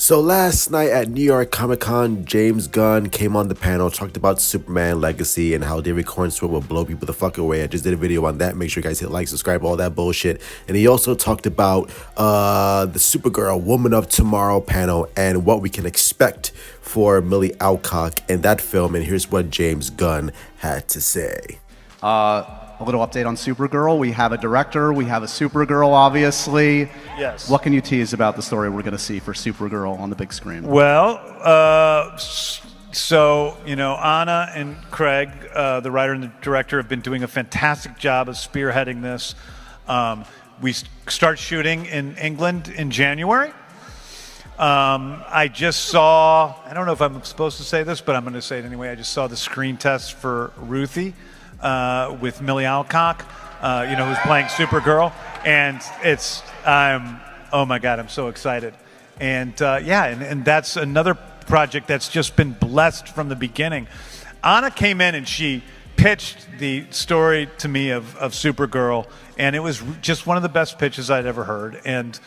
So last night at New York Comic Con, James Gunn came on the panel, talked about Superman Legacy and how David Cornswell will blow people the fuck away. I just did a video on that. Make sure you guys hit like, subscribe, all that bullshit. And he also talked about the Supergirl Woman of Tomorrow panel and what we can expect for Millie Alcock in that film. And here's what James Gunn had to say. A little update on Supergirl. We have a director. We have a Supergirl, obviously. Yes. What can you tease about the story we're going to see for Supergirl on the big screen? Well, Anna and Craig, the writer and the director, have been doing a fantastic job of spearheading this. We start shooting in England in January. I just saw, I don't know if I'm supposed to say this, but I'm going to say it anyway. I just saw the screen test for Ruthie with Millie Alcock, who's playing Supergirl. And oh my God, I'm so excited. And and that's another project that's just been blessed from the beginning. Anna came in and she pitched the story to me of Supergirl, and it was just one of the best pitches I'd ever heard. And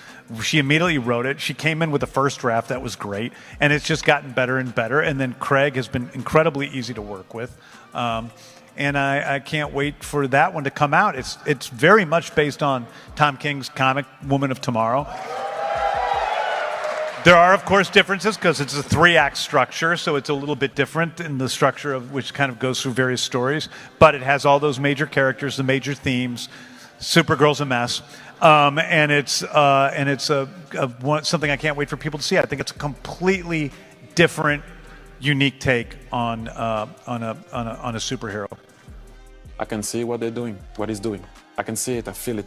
she immediately wrote it. She came in with a first draft that was great, and it's just gotten better and better. And then Craig has been incredibly easy to work with. And I can't wait for that one to come out. It's very much based on Tom King's comic Woman of Tomorrow. There are, of course, differences because it's a 3-act structure, so it's a little bit different in the structure of which kind of goes through various stories. But it has all those major characters, the major themes. Supergirl's a mess, and it's something I can't wait for people to see. I think it's a completely different, unique take on a superhero. I can see what they're doing, what he's doing. I can see it, I feel it.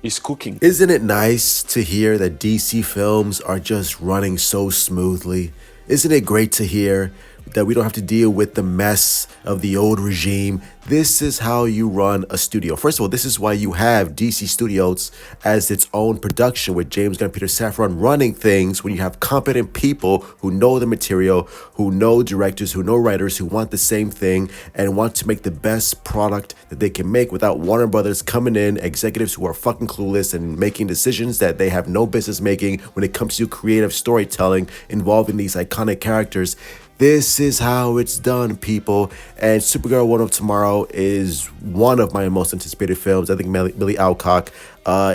He's cooking. Isn't it nice to hear that DC films are just running so smoothly? Isn't it great to hear that we don't have to deal with the mess of the old regime? This is how you run a studio. First of all, this is why you have DC Studios as its own production with James Gunn, Peter Safran running things, when you have competent people who know the material, who know directors, who know writers, who want the same thing and want to make the best product that they can make without Warner Brothers coming in, executives who are fucking clueless and making decisions that they have no business making when it comes to creative storytelling involving these iconic characters. This is how it's done, people. And Supergirl Woman of Tomorrow is one of my most anticipated films. I think Millie Alcock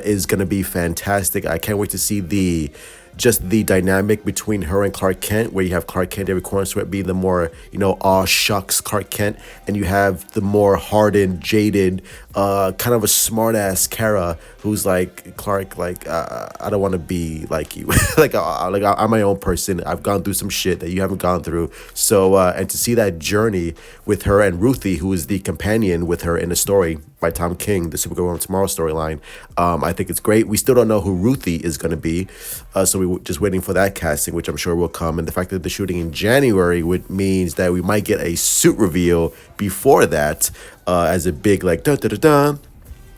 is going to be fantastic. I can't wait to see the dynamic between her and Clark Kent, where you have Clark Kent, David Cornswell being the more, aw shucks Clark Kent, and you have the more hardened, jaded, kind of a smart-ass Kara, who's like, Clark, I don't want to be like you. I'm my own person. I've gone through some shit that you haven't gone through. So, and to see that journey with her and Ruthie, who is the companion with her in the story by Tom King, the Supergirl Woman of Tomorrow storyline, I think it's great. We still don't know who Ruthie is going to be, so we're just waiting for that casting, which I'm sure will come. And the fact that they're shooting in January means that we might get a suit reveal before that, as a big dun dun dun dun.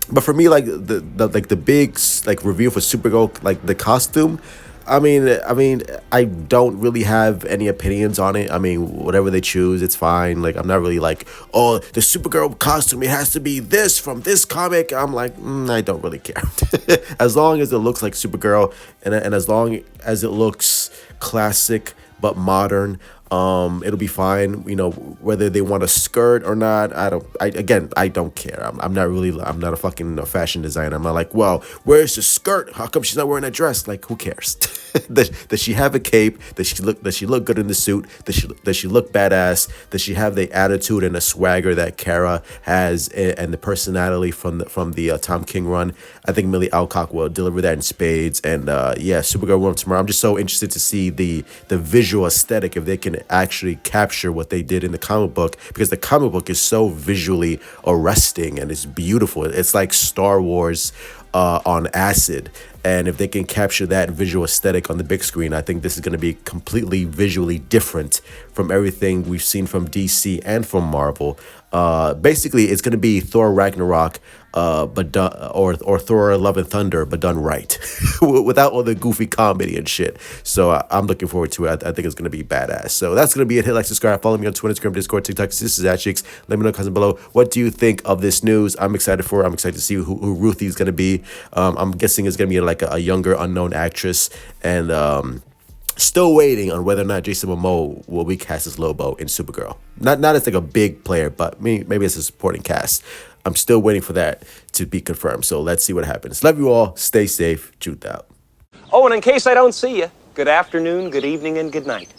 But for me, the big reveal for Supergirl, the costume, I mean, I don't really have any opinions on it. I mean, whatever they choose, it's fine. I'm not really oh, the Supergirl costume, it has to be this from this comic. I'm I don't really care. As long as it looks like Supergirl and as long as it looks classic but modern, it'll be fine. Whether they want a skirt or not, I don't care. I'm not a fucking fashion designer. I'm not well, where's the skirt? How come she's not wearing a dress? Who cares? Does she have a cape? Does she look good in the suit? Does she look badass? Does she have the attitude and the swagger that Kara has and the personality from the Tom King run? I think Millie Alcock will deliver that in spades. And Supergirl Woman of Tomorrow, I'm just so interested to see the visual aesthetic, if they can actually capture what they did in the comic book, because the comic book is so visually arresting and it's beautiful. It's like Star Wars on acid. And if they can capture that visual aesthetic on the big screen, I think this is going to be completely visually different from everything we've seen from DC and from Marvel. Basically, it's going to be Thor Ragnarok, but done, or Thor Love and Thunder, but done right, without all the goofy comedy and shit. So I'm looking forward to it. I think it's going to be badass. So that's going to be it. Hit like, subscribe, follow me on Twitter, Instagram, Discord, TikTok. This is Nycc. Let me know in the comments below. What do you think of this news? I'm excited for it. I'm excited to see who Ruthie is going to be. I'm guessing it's going to be like a younger unknown actress, and still waiting on whether or not Jason Momoa will be cast as Lobo in Supergirl. Not as like a big player, but maybe as a supporting cast. I'm still waiting for that to be confirmed. So let's see what happens. Love you all. Stay safe. Truth out. Oh, and in case I don't see you, good afternoon, good evening, and good night.